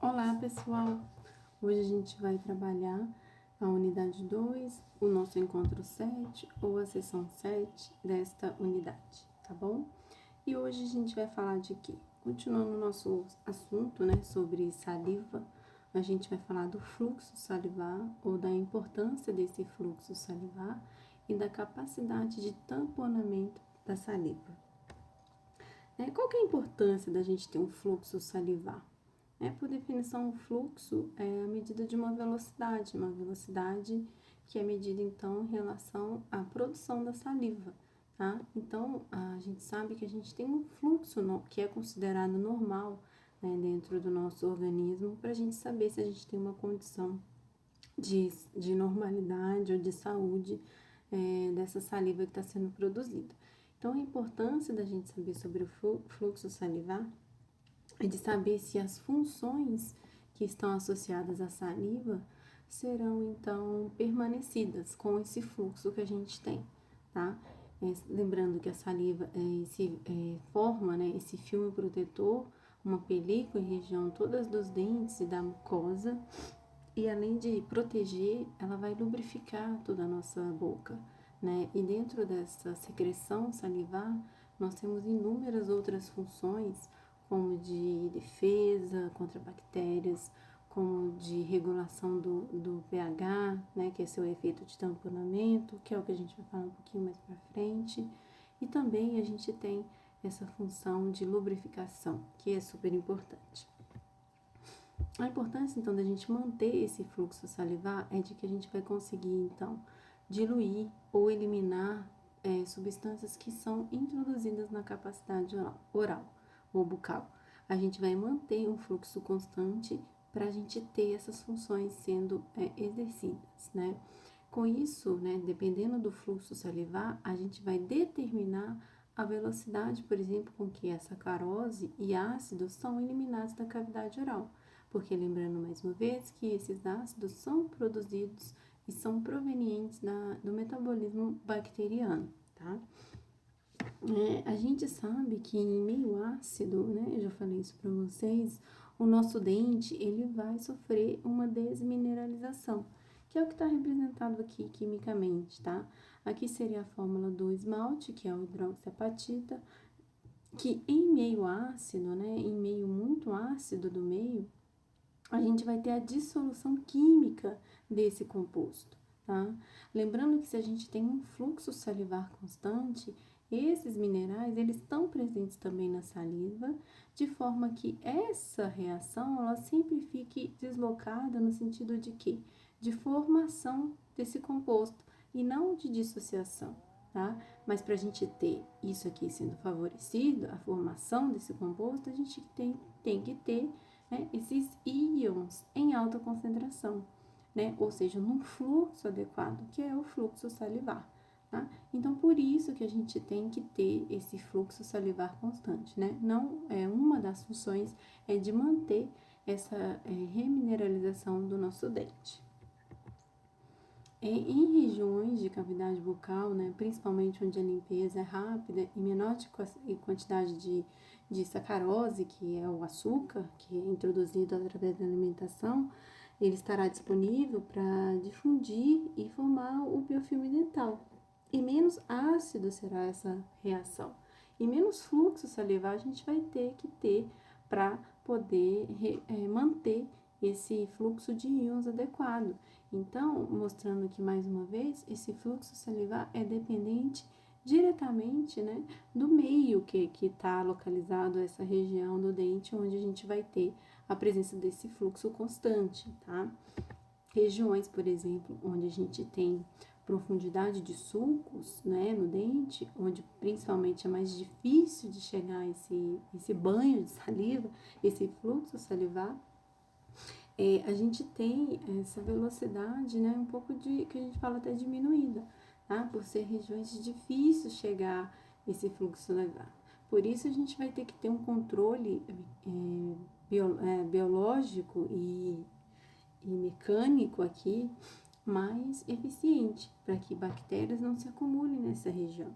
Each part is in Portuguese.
Olá, pessoal! Hoje a gente vai trabalhar a unidade 2, o nosso encontro 7 ou a sessão 7 desta unidade, tá bom? E hoje a gente vai falar de quê? Continuando o nosso assunto, né, sobre saliva, a gente vai falar do fluxo salivar ou da importância desse fluxo salivar e da capacidade de tamponamento da saliva. Qual que é a importância da gente ter um fluxo salivar? Por definição, o fluxo é a medida de uma velocidade que é medida, então, em relação à produção da saliva, tá? Então, a gente sabe que a gente tem um fluxo que é considerado normal, né, dentro do nosso organismo, para a gente saber se a gente tem uma condição de normalidade ou de saúde dessa saliva que está sendo produzida. Então, a importância da gente saber sobre o fluxo salivar é de saber se as funções que estão associadas à saliva serão, então, permanecidas com esse fluxo que a gente tem, tá? Lembrando que a saliva forma, né, esse filme protetor, uma película em região todas dos dentes e da mucosa, e além de proteger, ela vai lubrificar toda a nossa boca, né? E dentro dessa secreção salivar, nós temos inúmeras outras funções, como de defesa contra bactérias, como de regulação do pH, né? Que é seu efeito de tamponamento, que é o que a gente vai falar um pouquinho mais pra frente. E também a gente tem essa função de lubrificação, que é super importante. A importância, então, da gente manter esse fluxo salivar é de que a gente vai conseguir, então, diluir ou eliminar substâncias que são introduzidas na capacidade oral ou bucal. A gente vai manter um fluxo constante para a gente ter essas funções sendo exercidas, né? Com isso, né, dependendo do fluxo salivar, a gente vai determinar a velocidade, por exemplo, com que a sacarose e ácidos são eliminados da cavidade oral. Porque lembrando mais uma vez que esses ácidos são produzidos e são provenientes do metabolismo bacteriano, tá? A gente sabe que em meio ácido, né, eu já falei isso para vocês, o nosso dente, ele vai sofrer uma desmineralização, que é o que está representado aqui quimicamente, tá? Aqui seria a fórmula do esmalte, que é o hidroxiapatita, que em meio ácido, né, em meio muito ácido do meio, a gente vai ter a dissolução química desse composto, tá? Lembrando que se a gente tem um fluxo salivar constante, esses minerais, eles estão presentes também na saliva, de forma que essa reação, ela sempre fique deslocada no sentido de quê? De formação desse composto e não de dissociação, tá? Mas para a gente ter isso aqui sendo favorecido, a formação desse composto, a gente tem que ter, né, esses íons em alta concentração, né? Ou seja, num fluxo adequado, que é o fluxo salivar, tá? Então, por isso que a gente tem que ter esse fluxo salivar constante, né? Não é uma das funções é de manter essa remineralização do nosso dente. Em regiões de cavidade bucal, né, principalmente onde a limpeza é rápida e menor quantidade de sacarose, que é o açúcar, que é introduzido através da alimentação, ele estará disponível para difundir e formar o biofilme dental. E menos ácido será essa reação. E menos fluxo salivar a gente vai ter que ter para poder manter esse fluxo de íons adequado. Então, mostrando aqui mais uma vez, esse fluxo salivar é dependente diretamente, né, do meio que está localizado essa região do dente, onde a gente vai ter a presença desse fluxo constante, tá? Regiões, por exemplo, onde a gente tem profundidade de sulcos, né, no dente, onde principalmente é mais difícil de chegar esse banho de saliva, esse fluxo salivar, a gente tem essa velocidade, né, um pouco que a gente fala até diminuída, tá? Por ser regiões de difícil chegar esse fluxo salivar. Por isso a gente vai ter que ter um controle biológico e mecânico aqui mais eficiente, para que bactérias não se acumulem nessa região.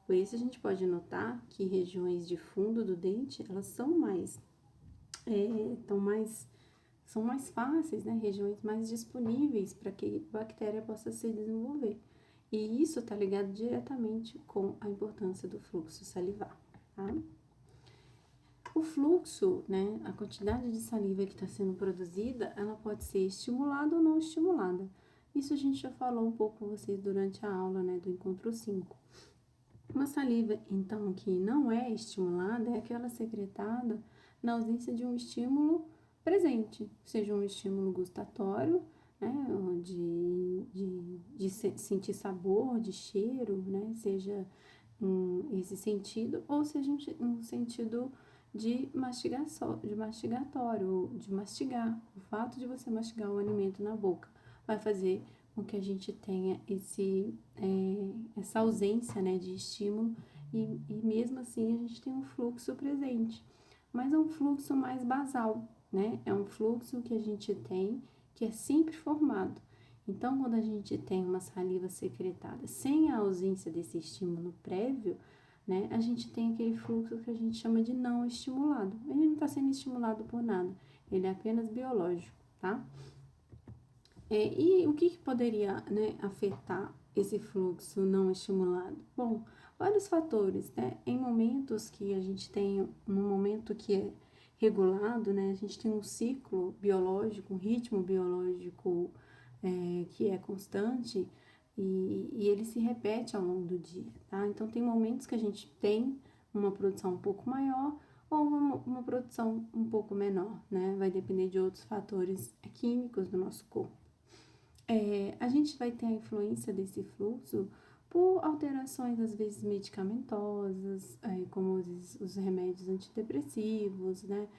Por isso a gente pode notar que regiões de fundo do dente, elas são mais, estão mais são mais fáceis, né? Regiões mais disponíveis para que a bactéria possa se desenvolver. E isso está ligado diretamente com a importância do fluxo salivar, tá? O fluxo, né, a quantidade de saliva que está sendo produzida, ela pode ser estimulada ou não estimulada. Isso a gente já falou um pouco com vocês durante a aula, né, do encontro 5. Uma saliva, então, que não é estimulada é aquela secretada na ausência de um estímulo presente, seja um estímulo gustatório, né, de sentir sabor, de cheiro, né, seja esse sentido, ou seja um sentido de mastigatório, de mastigar. O fato de você mastigar o alimento na boca vai fazer com que a gente tenha essa ausência, né, de estímulo e mesmo assim a gente tem um fluxo presente, mas é um fluxo mais basal, né? É um fluxo que a gente tem que é sempre formado. Então, quando a gente tem uma saliva secretada sem a ausência desse estímulo prévio, né, a gente tem aquele fluxo que a gente chama de não estimulado. Ele não está sendo estimulado por nada, ele é apenas biológico, tá? E o que poderia, né, afetar esse fluxo não estimulado? Bom, vários fatores, né? Em momentos que a gente tem, um momento que é regulado, né? A gente tem um ciclo biológico, um ritmo biológico que é constante e ele se repete ao longo do dia, tá? Então, tem momentos que a gente tem uma produção um pouco maior ou uma produção um pouco menor, né? Vai depender de outros fatores químicos do nosso corpo. A gente vai ter a influência desse fluxo por alterações, às vezes, medicamentosas, como os remédios antidepressivos, né,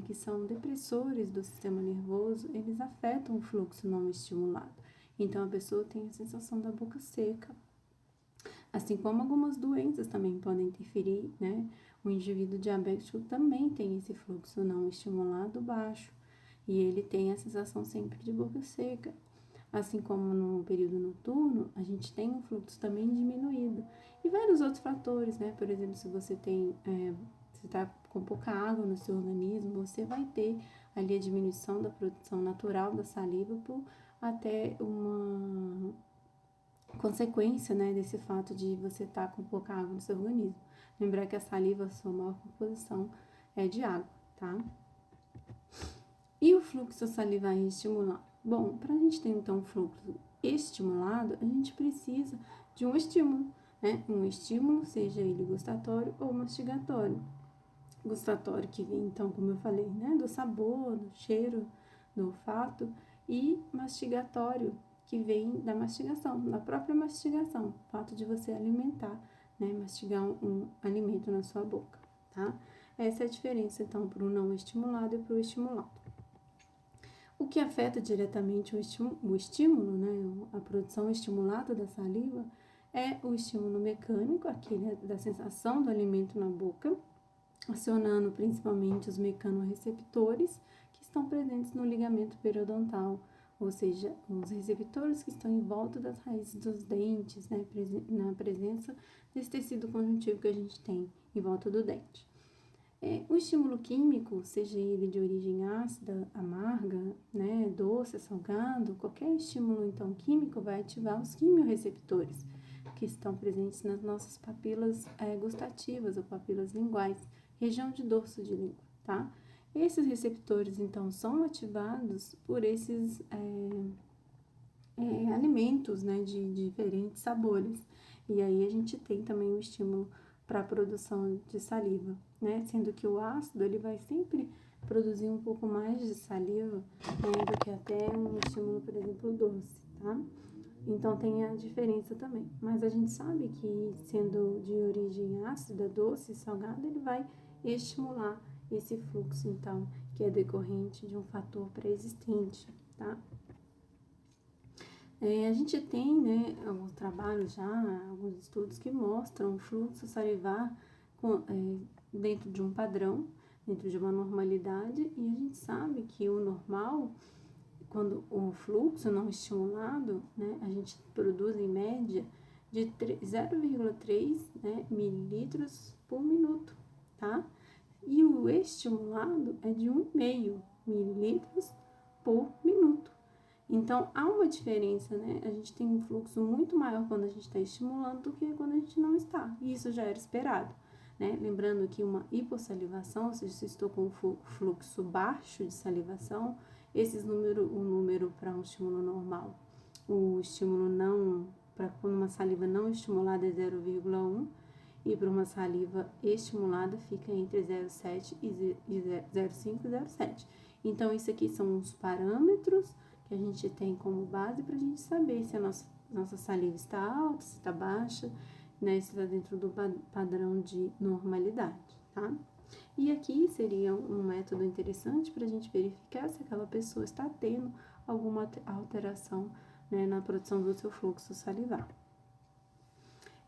que são depressores do sistema nervoso, eles afetam o fluxo não estimulado. Então, a pessoa tem a sensação da boca seca, assim como algumas doenças também podem interferir, né? O indivíduo diabético também tem esse fluxo não estimulado baixo, e ele tem a sensação sempre de boca seca. Assim como no período noturno, a gente tem um fluxo também diminuído. E vários outros fatores, né? Por exemplo, se você está com pouca água no seu organismo, você vai ter ali a diminuição da produção natural da saliva por até uma consequência, né, desse fato de você estar com pouca água no seu organismo. Lembrar que a saliva, a sua maior composição é de água, tá? E o fluxo salivar estimulado? Bom, para a gente ter então um fluxo estimulado, a gente precisa de um estímulo, né? Um estímulo, seja ele gustatório ou mastigatório. Gustatório que vem então, como eu falei, né? Do sabor, do cheiro, do olfato, e mastigatório que vem da mastigação, da própria mastigação, o fato de você alimentar, né? Mastigar um alimento na sua boca, tá? Essa é a diferença então para o não estimulado e para o estimulado. O que afeta diretamente o estímulo, né, a produção estimulada da saliva, é o estímulo mecânico, aquele da sensação do alimento na boca, acionando principalmente os mecanorreceptores que estão presentes no ligamento periodontal, ou seja, os receptores que estão em volta das raízes dos dentes, né, na presença desse tecido conjuntivo que a gente tem em volta do dente. O estímulo químico, seja ele de origem ácida, amarga, né, doce, salgado, qualquer estímulo então químico vai ativar os quimiorreceptores que estão presentes nas nossas papilas gustativas ou papilas linguais, região de dorso de língua, tá? Esses receptores então são ativados por esses alimentos, né, de diferentes sabores. E aí a gente tem também um estímulo para a produção de saliva, né? Sendo que o ácido ele vai sempre produzir um pouco mais de saliva do que até um estímulo, por exemplo, doce, tá? Então tem a diferença também. Mas a gente sabe que sendo de origem ácida, doce, salgada, ele vai estimular esse fluxo, então, que é decorrente de um fator pré-existente, tá? A gente tem, né, alguns trabalhos já, alguns estudos que mostram o fluxo salivar dentro de um padrão, dentro de uma normalidade, e a gente sabe que o normal, quando o fluxo não estimulado, né, a gente produz em média de 0,3 né, mililitros por minuto, tá? E o estimulado é de 1,5 mililitros mililitros por minuto. Então, há uma diferença, né? A gente tem um fluxo muito maior quando a gente está estimulando do que quando a gente não está. E isso já era esperado, né? Lembrando que uma hipossalivação, ou seja, se estou com um fluxo baixo de salivação, o número para um estímulo normal, o estímulo não, para uma saliva não estimulada é 0,1, e para uma saliva estimulada fica entre 0,7 e 0,5 e 0,7. Então, isso aqui são os parâmetros que a gente tem como base para a gente saber se a nossa saliva está alta, se está baixa, né, se está dentro do padrão de normalidade, tá? E aqui seria um método interessante para a gente verificar se aquela pessoa está tendo alguma alteração, né, na produção do seu fluxo salivar.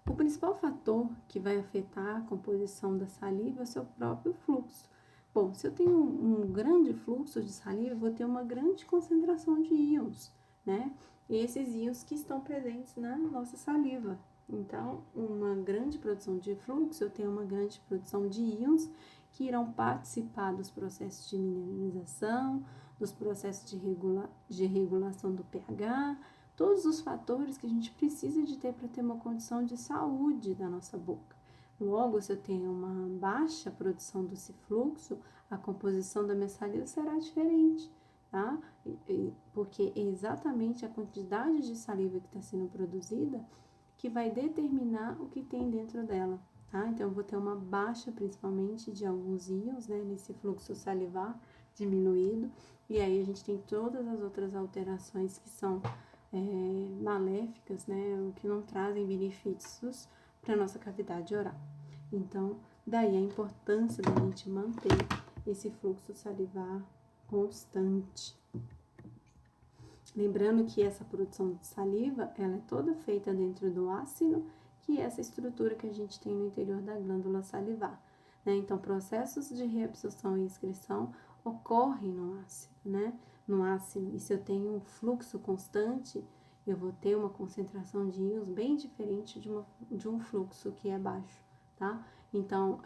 O principal fator que vai afetar a composição da saliva é o seu próprio fluxo. Bom, se eu tenho um grande fluxo de saliva, eu vou ter uma grande concentração de íons, né? E esses íons que estão presentes na nossa saliva. Então, uma grande produção de fluxo, eu tenho uma grande produção de íons que irão participar dos processos de mineralização, dos processos de regulação do pH, todos os fatores que a gente precisa de ter para ter uma condição de saúde da nossa boca. Logo, se eu tenho uma baixa produção desse fluxo, a composição da minha saliva será diferente, tá? Porque é exatamente a quantidade de saliva que está sendo produzida que vai determinar o que tem dentro dela, tá? Então, eu vou ter uma baixa, principalmente, de alguns íons, né, nesse fluxo salivar diminuído, e aí a gente tem todas as outras alterações que são maléficas, né, o que não trazem benefícios para a nossa cavidade oral. Então, daí a importância da gente manter esse fluxo salivar constante. Lembrando que essa produção de saliva, ela é toda feita dentro do ácido, que é essa estrutura que a gente tem no interior da glândula salivar, né? Então, processos de reabsorção e excreção ocorrem no ácido, né? No ácido, e se eu tenho um fluxo constante, eu vou ter uma concentração de íons bem diferente de um fluxo que é baixo, tá? Então,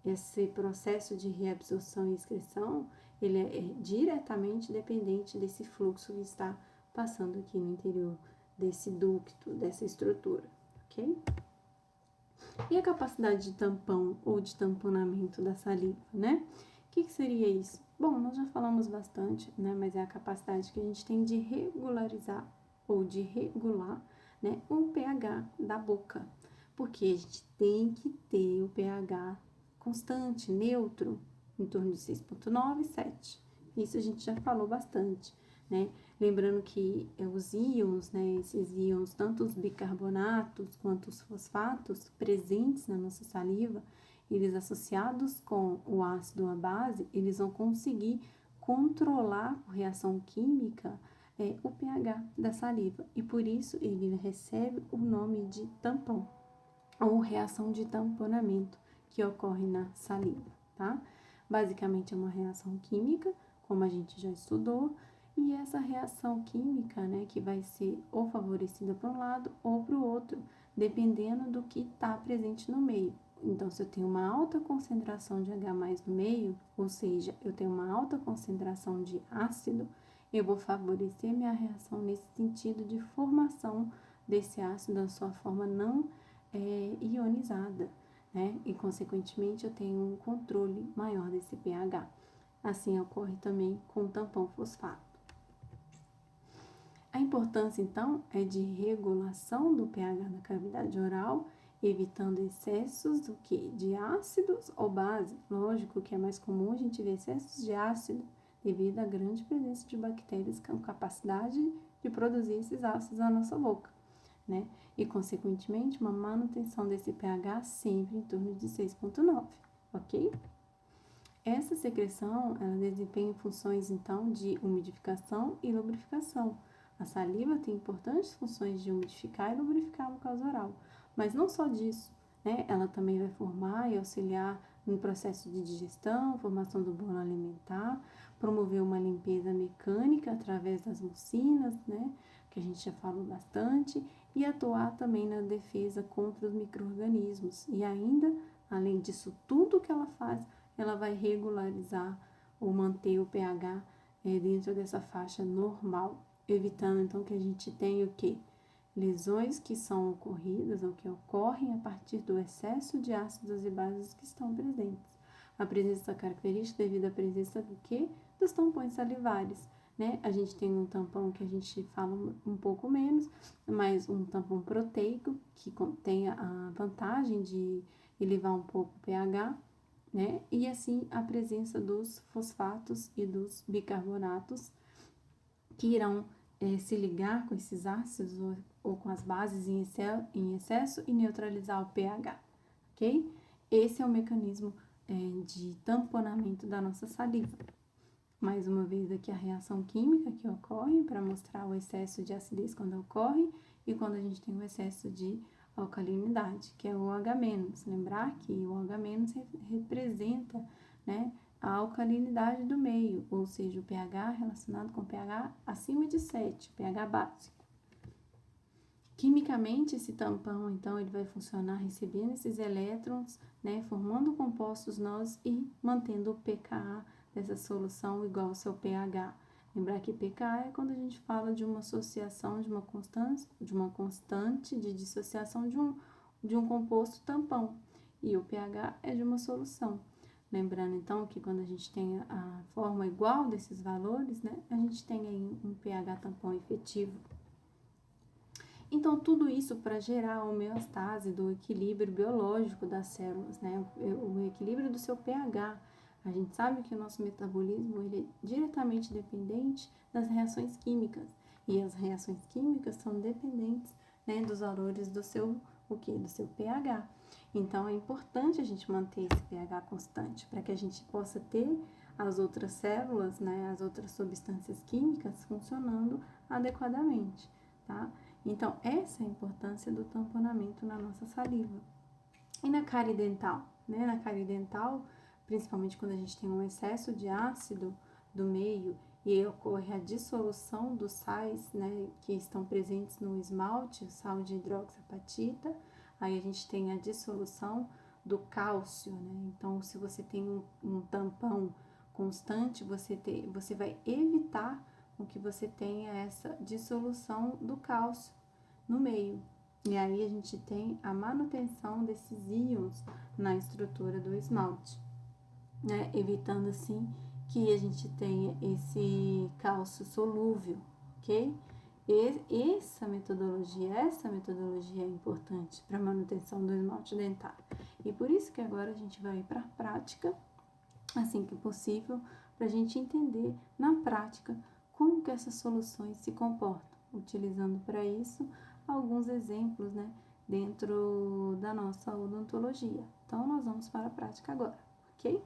esse processo de reabsorção e excreção, ele é diretamente dependente desse fluxo que está passando aqui no interior desse ducto, dessa estrutura, ok? E a capacidade de tampão ou de tamponamento da saliva, né? O que seria isso? Bom, nós já falamos bastante, né? Mas é a capacidade que a gente tem de regularizar ou de regular, né, o pH da boca. Porque a gente tem que ter o pH constante, neutro, em torno de 6,9 e 7. Isso a gente já falou bastante, né? Lembrando que os íons, né, esses íons, tanto os bicarbonatos quanto os fosfatos presentes na nossa saliva, eles associados com o ácido ou a base, eles vão conseguir controlar por reação química o pH da saliva. E por isso ele recebe o nome de tampão, ou reação de tamponamento, que ocorre na saliva, tá? Basicamente é uma reação química, como a gente já estudou, e essa reação química, né, que vai ser ou favorecida para um lado ou para o outro, dependendo do que está presente no meio. Então, se eu tenho uma alta concentração de H+ no meio, ou seja, eu tenho uma alta concentração de ácido, eu vou favorecer minha reação nesse sentido de formação desse ácido na sua forma não ionizada, né? E, consequentemente, eu tenho um controle maior desse pH. Assim ocorre também com o tampão fosfato. A importância, então, é de regulação do pH da cavidade oral, evitando excessos do que? De ácidos ou base. Lógico que é mais comum a gente ver excessos de ácido devido à grande presença de bactérias com capacidade de produzir esses ácidos na nossa boca, né? E, consequentemente, uma manutenção desse pH sempre em torno de 6,9, ok? Essa secreção, ela desempenha funções, então, de umidificação e lubrificação. A saliva tem importantes funções de umidificar e lubrificar a mucosa oral, mas não só disso, né? Ela também vai formar e auxiliar no processo de digestão, formação do bolo alimentar, promover uma limpeza mecânica através das mucinas, né? Que a gente já falou bastante, e atuar também na defesa contra os micro-organismos. E ainda, além disso tudo que ela faz, ela vai regularizar ou manter o pH dentro dessa faixa normal, evitando então que a gente tenha o quê? Lesões que são ocorridas ou que ocorrem a partir do excesso de ácidos e bases que estão presentes. A presença dessa característica devido à presença do quê? Dos tampões salivares, né? A gente tem um tampão que a gente fala um pouco menos, mas um tampão proteico, que tem a vantagem de elevar um pouco o pH, né? E assim a presença dos fosfatos e dos bicarbonatos que irão se ligar com esses ácidos ou com as bases em excesso e neutralizar o pH, ok? Esse é o mecanismo de tamponamento da nossa saliva. Mais uma vez aqui a reação química que ocorre para mostrar o excesso de acidez quando ocorre e quando a gente tem o excesso de alcalinidade, que é o OH-. Lembrar que o OH- representa, né, a alcalinidade do meio, ou seja, o pH relacionado com o pH acima de 7, o pH básico. Quimicamente, esse tampão, então, ele vai funcionar recebendo esses elétrons, né, formando compostos nós e mantendo o pKa dessa solução igual ao seu pH. Lembrar que pKa é quando a gente fala de uma associação, de uma constante de dissociação de um composto tampão, e o pH é de uma solução. Lembrando, então, que quando a gente tem a forma igual desses valores, né, a gente tem aí um pH tampão efetivo. Então, tudo isso para gerar a homeostase do equilíbrio biológico das células, né, o equilíbrio do seu pH. A gente sabe que o nosso metabolismo ele é diretamente dependente das reações químicas, e as reações químicas são dependentes, né, dos valores do seu, do seu pH. Então, é importante a gente manter esse pH constante para que a gente possa ter as outras células, né, as outras substâncias químicas funcionando adequadamente, tá? Então, essa é a importância do tamponamento na nossa saliva. E na cárie dental, né? Na cárie dental, principalmente quando a gente tem um excesso de ácido do meio e ocorre a dissolução dos sais, né, que estão presentes no esmalte, o sal de hidroxiapatita, aí a gente tem a dissolução do cálcio, né? Então, se você tem um tampão constante, você vai evitar com que você tenha essa dissolução do cálcio no meio. E aí a gente tem a manutenção desses íons na estrutura do esmalte, né? Evitando assim que a gente tenha esse cálcio solúvel, ok? E essa metodologia é importante para a manutenção do esmalte dentário. E por isso que agora a gente vai para a prática, assim que possível, para a gente entender na prática como que essas soluções se comportam, utilizando para isso alguns exemplos, né, dentro da nossa odontologia. Então, nós vamos para a prática agora, ok?